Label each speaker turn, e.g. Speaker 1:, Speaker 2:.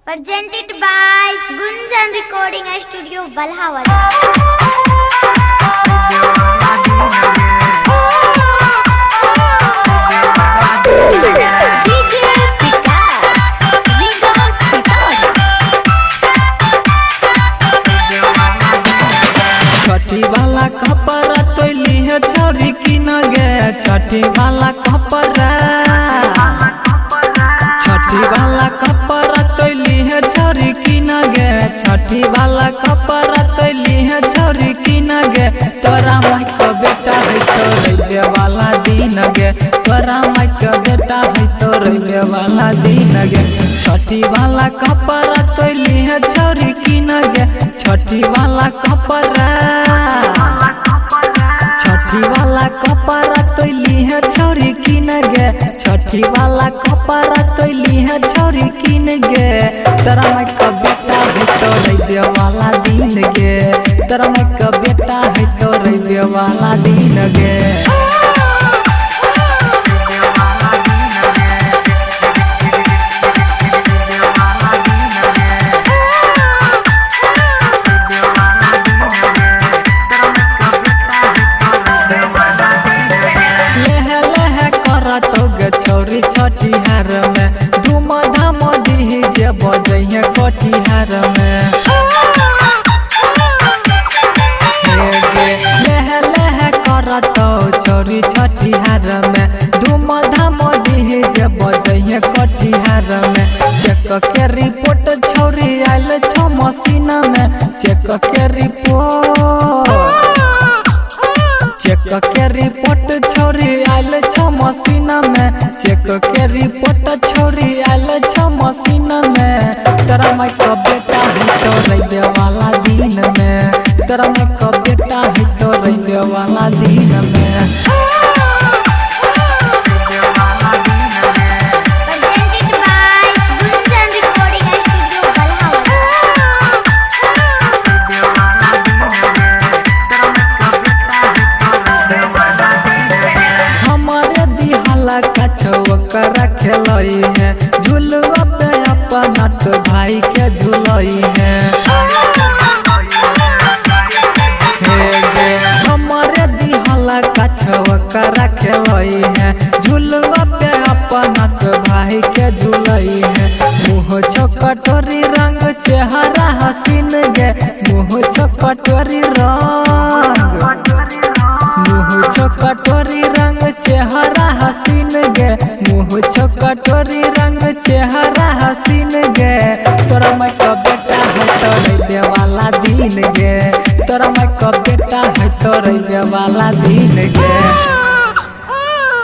Speaker 1: presented by Gunjan Recording Studio, Balhawal.
Speaker 2: छठी वाला कपड़ा तोली है छोरी की न गे छठी वाला कपड़ा छठी वाला कपड़ा तोली है छोरी की न गे छठी वाला कपड़ा तोली है छोरी की न गे तोरा माई का बेटा है तोरे वाला दिन गे तोरा माई का बेटा है तोरे वाला दिन गे छठी वाला कपड़ा तोली है छोरी की न गे छठी वाला कपड़ा छठी वाला कपड़ा तोली है छोरी किन गे छठी वाला कपड़ा तोली है छोरी किन गे तोरा माई का बेटा है तोरे वाला दिन गे तोरा माई का बेटा है तोरे वाला दिन गे छोरी छठिहार में धूम धाम दी जे बजैया कटिहार में लेह लेह करतो छोरी छठिहार में धूम धाम दी जे बजैया कटिहार में चेक के रिपोर्ट छोरी आयल छ मशीन में चेक के रिपोर्ट चेक के रिपोर्ट छोरी आयल छ मशीन में चेक के रिपोर्ट छोरी आयल छ मशीन में तोरा माई का बेटा है तोरे वाला दिन में तोरा माई का बेटा है तोरे वाला दिन में करा खेलई है झुलवा पे अपना तो भाई के झुलई है हमारे दिहला कछवा करा खेलई है झुलवा पे अपना तो भाई के झुलई है मुँह चकटोरी रंग चेहरा हसीन गे मुँह चकटोरी रंग मुँह चकटोरी रंग चेहरा हसीन गे मुँह चकटोरी रंग चेहरा हसीन गे तोरा माई का बेटा है तोरे वाला दिन गे तोरा माई का बेटा है तोरे वाला दिन गे।